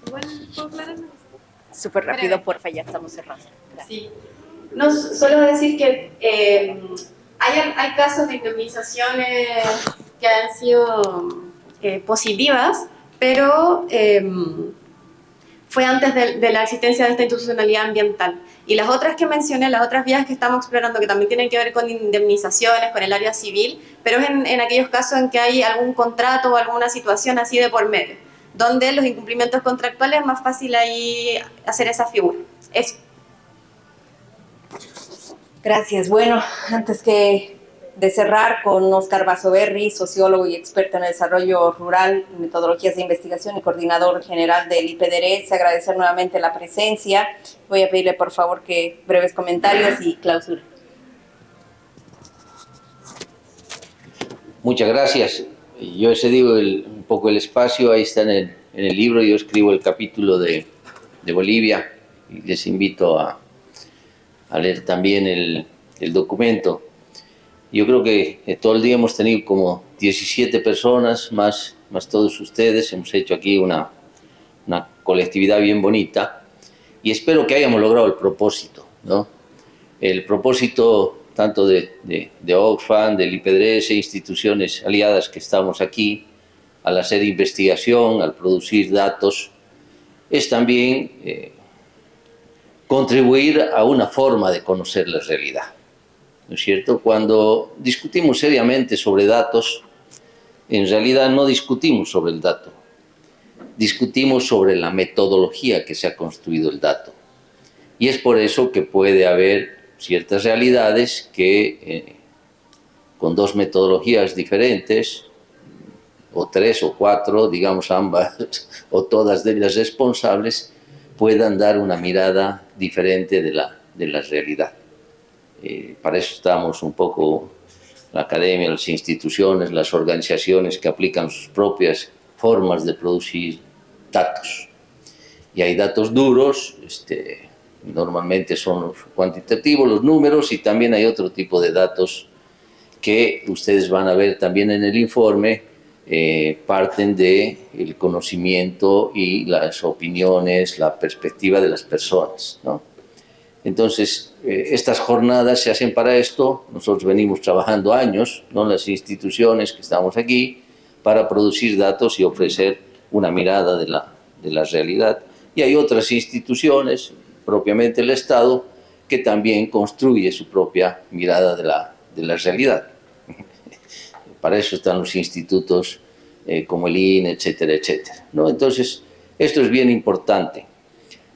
Igual, ¿puedo aclarar? Súper rápido, porfa, ya estamos cerrando. Gracias. Sí. No, solo decir que hay casos de indemnizaciones que han sido positivas, pero fue antes de la existencia de esta institucionalidad ambiental. Y las otras que mencioné, las otras vías que estamos explorando, que también tienen que ver con indemnizaciones, con el área civil, pero es en aquellos casos en que hay algún contrato o alguna situación así de por medio, donde los incumplimientos contractuales es más fácil ahí hacer esa figura. Eso. Gracias. Bueno, antes de cerrar con Óscar Basoberri, sociólogo y experto en el desarrollo rural, metodologías de investigación y coordinador general del IPDRS, agradecer nuevamente la presencia. Voy a pedirle por favor que breves comentarios y clausura. Muchas gracias. Yo he cedido un poco el espacio, ahí está en el libro, yo escribo el capítulo de Bolivia y les invito a leer también el documento. Yo creo que todo el día hemos tenido como 17 personas, más todos ustedes, hemos hecho aquí una colectividad bien bonita y espero que hayamos logrado el propósito, ¿no? El propósito tanto de Oxfam, del IPDRS, instituciones aliadas que estamos aquí, al hacer investigación, al producir datos, es también contribuir a una forma de conocer la realidad, ¿no es cierto? Cuando discutimos seriamente sobre datos, en realidad no discutimos sobre el dato, discutimos sobre la metodología que se ha construido el dato. Y es por eso que puede haber ciertas realidades que con dos metodologías diferentes, o tres o cuatro, digamos ambas, o todas de ellas responsables, puedan dar una mirada diferente de la realidad. Para eso estamos un poco la academia, las instituciones, las organizaciones que aplican sus propias formas de producir datos. Y hay datos duros, normalmente son los cuantitativos, los números, y también hay otro tipo de datos que ustedes van a ver también en el informe, parten del conocimiento y las opiniones, la perspectiva de las personas, ¿no? Entonces, estas jornadas se hacen para esto. Nosotros venimos trabajando años, ¿no? Las instituciones que estamos aquí, para producir datos y ofrecer una mirada de la realidad. Y hay otras instituciones, propiamente el Estado, que también construye su propia mirada de la realidad. Para eso están los institutos como el INE, etcétera, etcétera, ¿no? Entonces, esto es bien importante.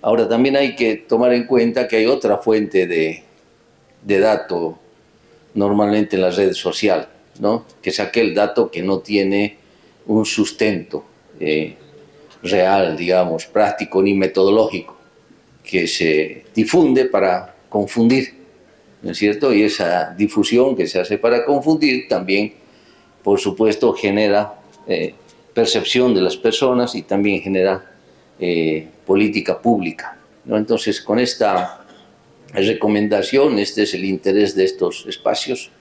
Ahora, también hay que tomar en cuenta que hay otra fuente de dato, normalmente en las redes sociales, ¿no? Que es aquel dato que no tiene un sustento real, digamos, práctico ni metodológico, que se difunde para confundir, ¿no es cierto? Y esa difusión que se hace para confundir también, por supuesto, genera percepción de las personas y también genera política pública, ¿no? Entonces, con esta recomendación, este es el interés de estos espacios,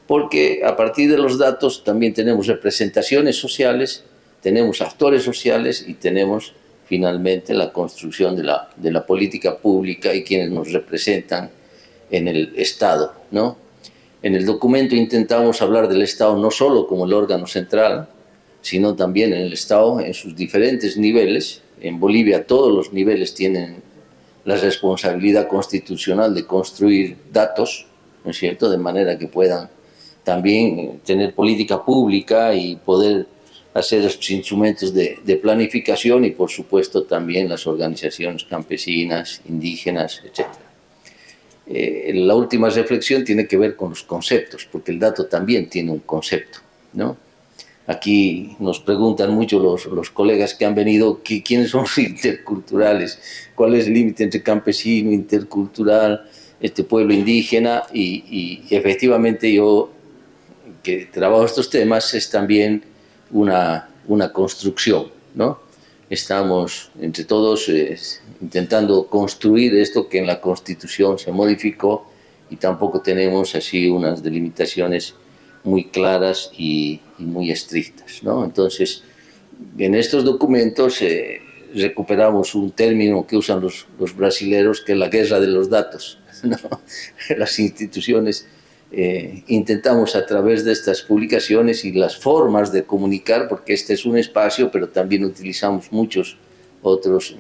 porque a partir de los datos también tenemos representaciones sociales, tenemos actores sociales y tenemos finalmente la construcción de la política pública y quienes nos representan en el Estado, ¿no? En el documento intentamos hablar del Estado no solo como el órgano central, sino también en el Estado, en sus diferentes niveles. En Bolivia todos los niveles tienen la responsabilidad constitucional de construir datos, ¿no es cierto?, de manera que puedan también tener política pública y poder hacer estos instrumentos de planificación, y por supuesto también las organizaciones campesinas, indígenas, etc. La última reflexión tiene que ver con los conceptos, porque el dato también tiene un concepto, ¿no? Aquí nos preguntan mucho los colegas que han venido quiénes son los interculturales, cuál es el límite entre campesino, intercultural, pueblo indígena, y efectivamente yo, que trabajo estos temas, es también una construcción, ¿no? Estamos entre todos intentando construir esto que en la Constitución se modificó, y tampoco tenemos así unas delimitaciones muy claras y muy estrictas, ¿no? Entonces, en estos documentos recuperamos un término que usan los brasileros, que es la guerra de los datos, ¿no? Las instituciones intentamos a través de estas publicaciones y las formas de comunicar, porque este es un espacio, pero también utilizamos muchos otros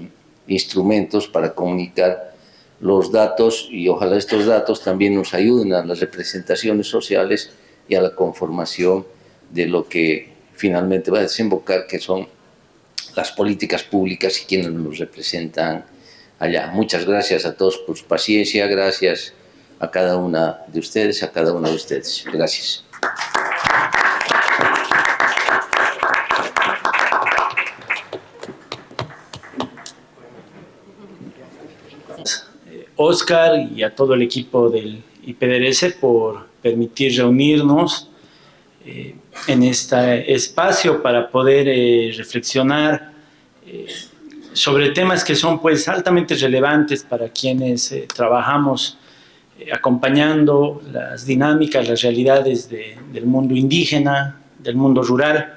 instrumentos para comunicar los datos, y ojalá estos datos también nos ayuden a las representaciones sociales y a la conformación de lo que finalmente va a desembocar, que son las políticas públicas y quienes nos representan allá. Muchas gracias a todos por su paciencia, gracias a cada una de ustedes, a cada uno de ustedes. Gracias. Oscar y a todo el equipo del IPDRS por permitir reunirnos en este espacio para poder reflexionar sobre temas que son pues altamente relevantes para quienes trabajamos acompañando las dinámicas, las realidades del mundo indígena, del mundo rural.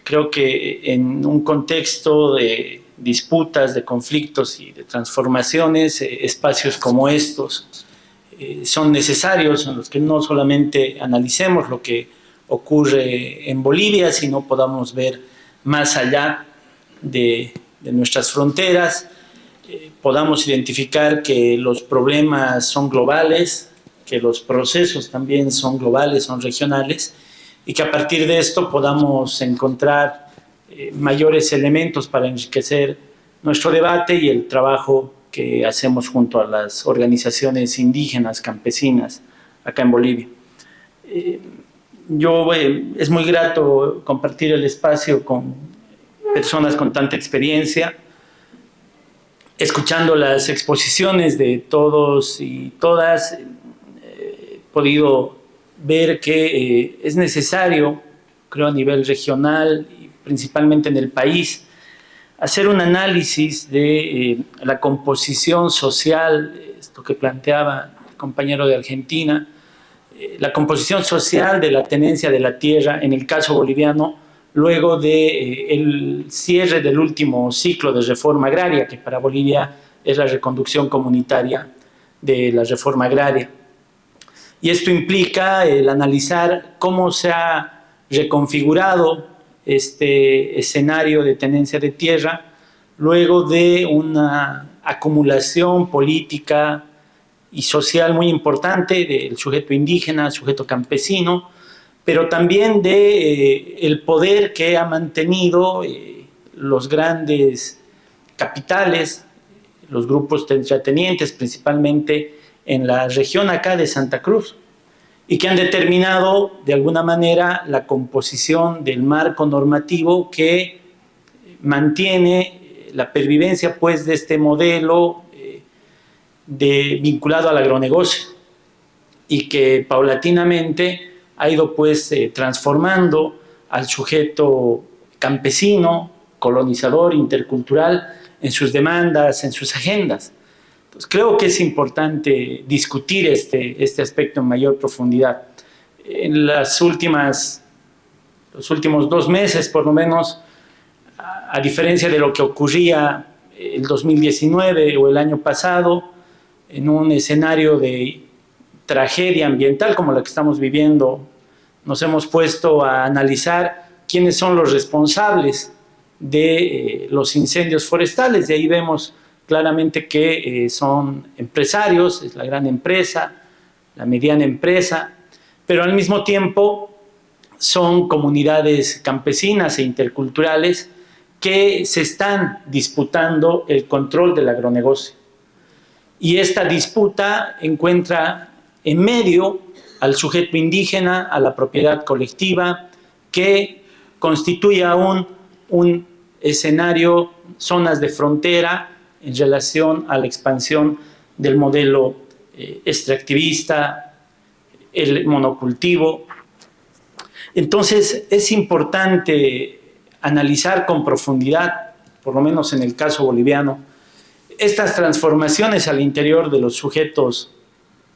Creo que en un contexto de disputas, de conflictos y de transformaciones, espacios como estos son necesarios, en los que no solamente analicemos lo que ocurre en Bolivia, sino podamos ver más allá de nuestras fronteras, podamos identificar que los problemas son globales, que los procesos también son globales, son regionales, y que a partir de esto podamos encontrar mayores elementos para enriquecer nuestro debate y el trabajo que hacemos junto a las organizaciones indígenas, campesinas, acá en Bolivia. Es muy grato compartir el espacio con personas con tanta experiencia, escuchando las exposiciones de todos y todas. He podido ver que es necesario, creo a nivel regional y principalmente en el país, hacer un análisis de la composición social, esto que planteaba el compañero de Argentina, la composición social de la tenencia de la tierra, en el caso boliviano, luego del cierre del último ciclo de reforma agraria, que para Bolivia es la reconducción comunitaria de la reforma agraria. Y esto implica el analizar cómo se ha reconfigurado este escenario de tenencia de tierra luego de una acumulación política y social muy importante del sujeto indígena, sujeto campesino, pero también el poder que ha mantenido los grandes capitales, los grupos terratenientes, principalmente en la región acá de Santa Cruz, y que han determinado de alguna manera la composición del marco normativo que mantiene la pervivencia pues de este modelo vinculado al agronegocio, y que paulatinamente ha ido pues transformando al sujeto campesino, colonizador, intercultural, en sus demandas, en sus agendas. Entonces, creo que es importante discutir este aspecto en mayor profundidad. En los últimos 2 meses, por lo menos, a diferencia de lo que ocurría el 2019 o el año pasado, en un escenario de tragedia ambiental como la que estamos viviendo, nos hemos puesto a analizar quiénes son los responsables de los incendios forestales. De ahí vemos claramente que son empresarios, es la gran empresa, la mediana empresa, pero al mismo tiempo son comunidades campesinas e interculturales que se están disputando el control del agronegocio. Y esta disputa encuentra en medio al sujeto indígena, a la propiedad colectiva, que constituye aún un escenario, zonas de frontera en relación a la expansión del modelo extractivista, el monocultivo. Entonces es importante analizar con profundidad, por lo menos en el caso boliviano, estas transformaciones al interior de los sujetos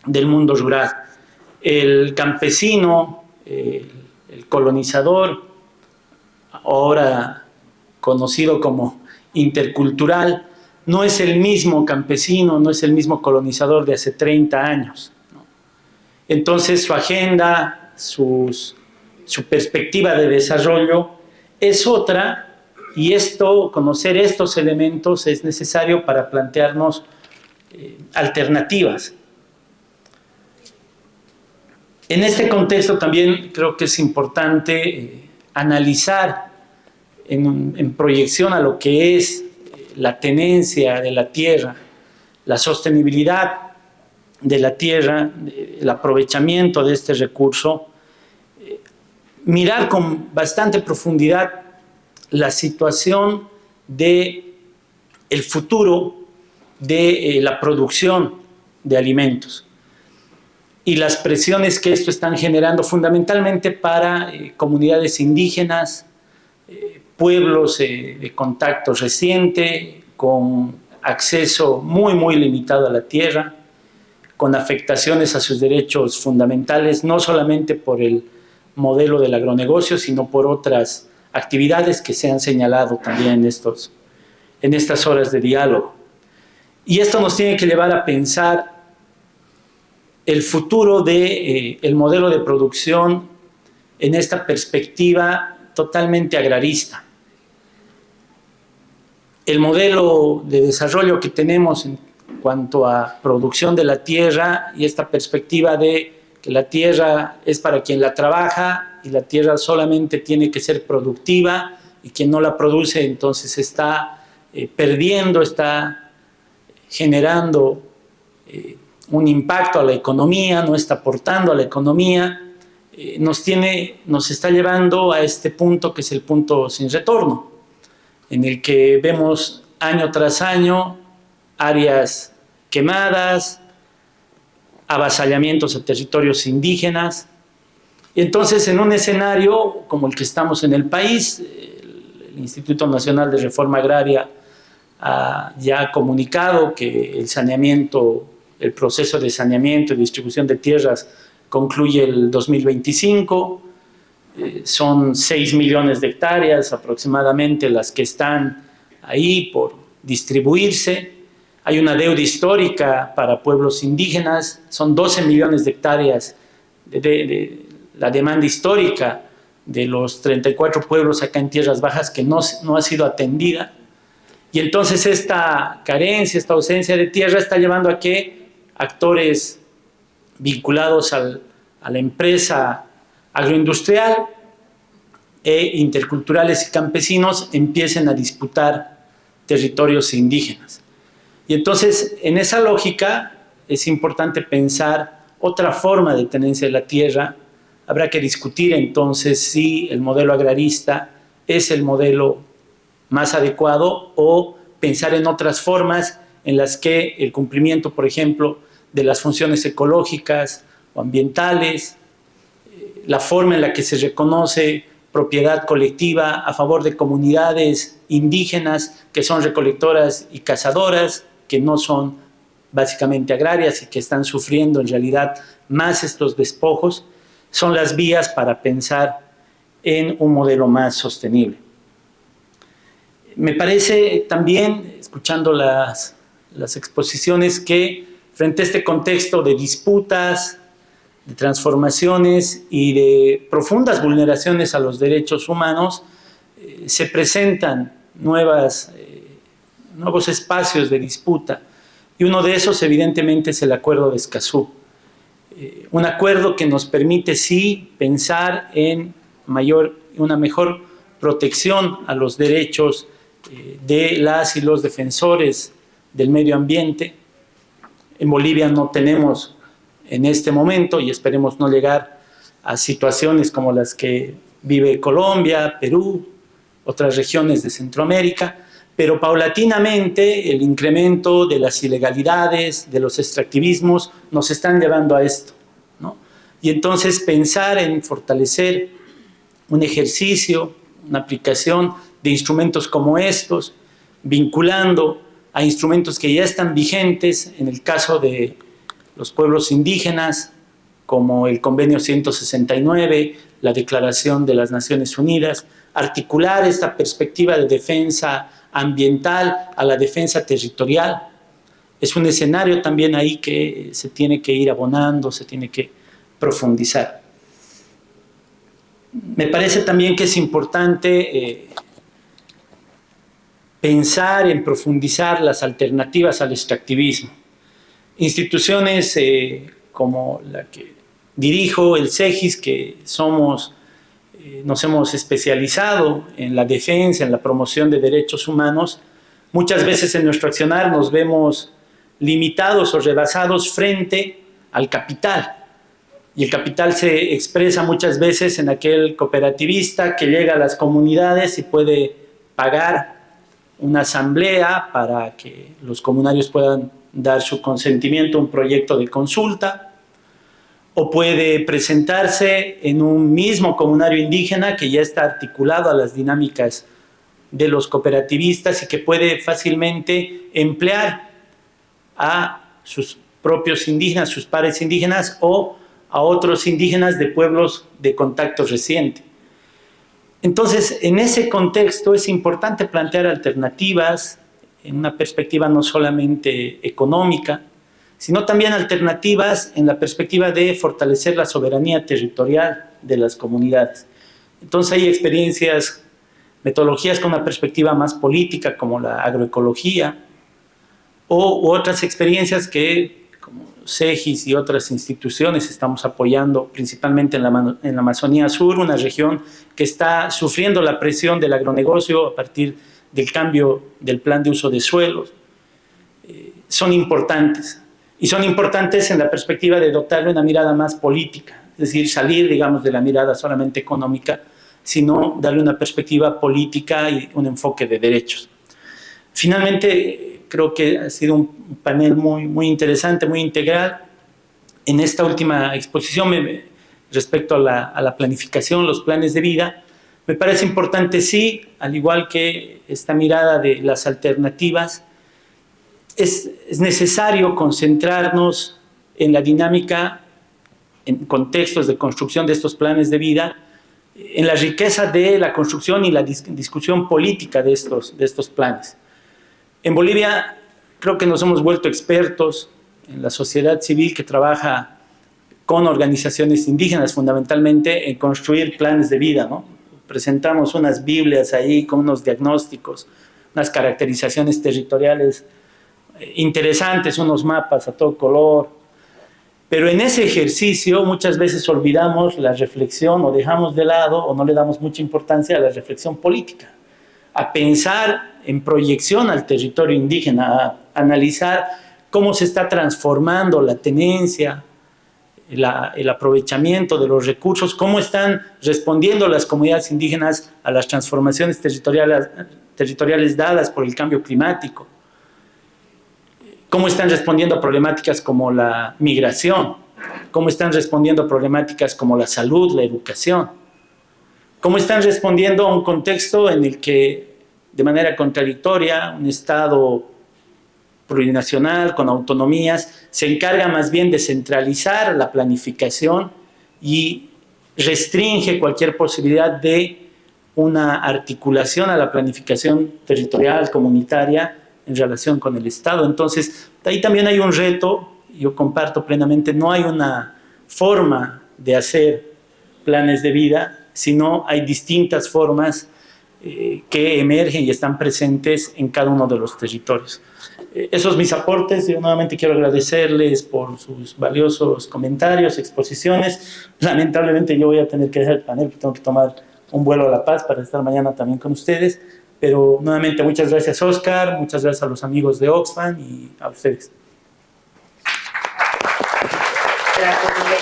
del mundo rural. El campesino, el colonizador, ahora conocido como intercultural, no es el mismo campesino, no es el mismo colonizador de hace 30 años, ¿no? Entonces su agenda, su perspectiva de desarrollo es otra, y conocer estos elementos es necesario para plantearnos alternativas. En este contexto también creo que es importante analizar en proyección a lo que es la tenencia de la tierra, la sostenibilidad de la tierra, el aprovechamiento de este recurso, mirar con bastante profundidad la situación del futuro de la producción de alimentos y las presiones que esto están generando fundamentalmente para comunidades indígenas, pueblos de contacto reciente, con acceso muy, muy limitado a la tierra, con afectaciones a sus derechos fundamentales, no solamente por el modelo del agronegocio, sino por otras actividades que se han señalado también en estas horas de diálogo. Y esto nos tiene que llevar a pensar el futuro del modelo de producción en esta perspectiva totalmente agrarista. El modelo de desarrollo que tenemos en cuanto a producción de la tierra y esta perspectiva de que la tierra es para quien la trabaja y la tierra solamente tiene que ser productiva, y quien no la produce entonces está perdiendo, está generando un impacto a la economía, no está aportando a la economía, nos está llevando a este punto que es el punto sin retorno, en el que vemos año tras año áreas quemadas, avasallamientos a territorios indígenas. Y entonces, en un escenario como el que estamos en el país, el Instituto Nacional de Reforma Agraria ya ha comunicado que el proceso de saneamiento y distribución de tierras concluye el 2025. Son 6 millones de hectáreas aproximadamente las que están ahí por distribuirse. Hay una deuda histórica para pueblos indígenas, son 12 millones de hectáreas de la demanda histórica de los 34 pueblos acá en Tierras Bajas que no ha sido atendida. Y entonces esta carencia, esta ausencia de tierra está llevando a que actores vinculados a la empresa agroindustrial e interculturales y campesinos empiecen a disputar territorios indígenas. Y entonces, en esa lógica, es importante pensar otra forma de tenencia de la tierra. Habrá que discutir entonces si el modelo agrarista es el modelo más adecuado o pensar en otras formas en las que el cumplimiento, por ejemplo, de las funciones ecológicas o ambientales, la forma en la que se reconoce propiedad colectiva a favor de comunidades indígenas que son recolectoras y cazadoras, que no son básicamente agrarias y que están sufriendo en realidad más estos despojos, son las vías para pensar en un modelo más sostenible. Me parece también, escuchando las exposiciones, que frente a este contexto de disputas, de transformaciones y de profundas vulneraciones a los derechos humanos, se presentan nuevos espacios de disputa. Y uno de esos, evidentemente, es el Acuerdo de Escazú. Un acuerdo que nos permite, sí, pensar en una mejor protección a los derechos de las y los defensores del medio ambiente. En Bolivia no tenemos en este momento, y esperemos no llegar a situaciones como las que vive Colombia, Perú, otras regiones de Centroamérica, pero paulatinamente el incremento de las ilegalidades, de los extractivismos, nos están llevando a esto, ¿no? Y entonces pensar en fortalecer un ejercicio, una aplicación de instrumentos como estos, vinculando a instrumentos que ya están vigentes, en el caso de los pueblos indígenas, como el Convenio 169, la Declaración de las Naciones Unidas, articular esta perspectiva de defensa ambiental a la defensa territorial. Es un escenario también ahí que se tiene que ir abonando, se tiene que profundizar. Me parece también que es importante pensar en profundizar las alternativas al extractivismo. Instituciones como la que dirijo, el CEGIS, que nos hemos especializado en la defensa, en la promoción de derechos humanos, muchas veces en nuestro accionar nos vemos limitados o rebasados frente al capital. Y el capital se expresa muchas veces en aquel cooperativista que llega a las comunidades y puede pagar una asamblea para que los comunarios puedan dar su consentimiento a un proyecto de consulta, o puede presentarse en un mismo comunario indígena que ya está articulado a las dinámicas de los cooperativistas y que puede fácilmente emplear a sus propios indígenas, sus pares indígenas o a otros indígenas de pueblos de contacto reciente. Entonces, en ese contexto es importante plantear alternativas en una perspectiva no solamente económica, sino también alternativas en la perspectiva de fortalecer la soberanía territorial de las comunidades. Entonces hay experiencias, metodologías con una perspectiva más política, como la agroecología, u otras experiencias que, como CEGIS y otras instituciones, estamos apoyando principalmente en la Amazonía Sur, una región que está sufriendo la presión del agronegocio a partir del cambio del plan de uso de suelos. Son importantes. Y son importantes en la perspectiva de dotarle una mirada más política, es decir, salir, digamos, de la mirada solamente económica, sino darle una perspectiva política y un enfoque de derechos. Finalmente, creo que ha sido un panel muy, muy interesante, muy integral. En esta última exposición, respecto a la planificación, los planes de vida, me parece importante, sí, al igual que esta mirada de las alternativas, es necesario concentrarnos en la dinámica, en contextos de construcción de estos planes de vida, en la riqueza de la construcción y la discusión política de estos planes. En Bolivia creo que nos hemos vuelto expertos en la sociedad civil que trabaja con organizaciones indígenas fundamentalmente en construir planes de vida, ¿no? Presentamos unas Biblias ahí con unos diagnósticos, unas caracterizaciones territoriales interesantes, unos mapas a todo color, pero en ese ejercicio muchas veces olvidamos la reflexión o dejamos de lado o no le damos mucha importancia a la reflexión política, a pensar en proyección al territorio indígena, a analizar cómo se está transformando la tenencia, el aprovechamiento de los recursos, cómo están respondiendo las comunidades indígenas a las transformaciones territoriales dadas por el cambio climático, cómo están respondiendo a problemáticas como la migración, cómo están respondiendo a problemáticas como la salud, la educación, cómo están respondiendo a un contexto en el que, de manera contradictoria, un Estado plurinacional con autonomías se encarga más bien de centralizar la planificación y restringe cualquier posibilidad de una articulación a la planificación territorial, comunitaria, en relación con el Estado. Entonces, ahí también hay un reto, yo comparto plenamente, no hay una forma de hacer planes de vida, sino hay distintas formas que emergen y están presentes en cada uno de los territorios. Esos mis aportes. Yo nuevamente quiero agradecerles por sus valiosos comentarios, exposiciones. Lamentablemente yo voy a tener que dejar el panel, porque tengo que tomar un vuelo a La Paz para estar mañana también con ustedes. Pero nuevamente muchas gracias, Oscar, muchas gracias a los amigos de Oxfam y a ustedes. Gracias, Miguel.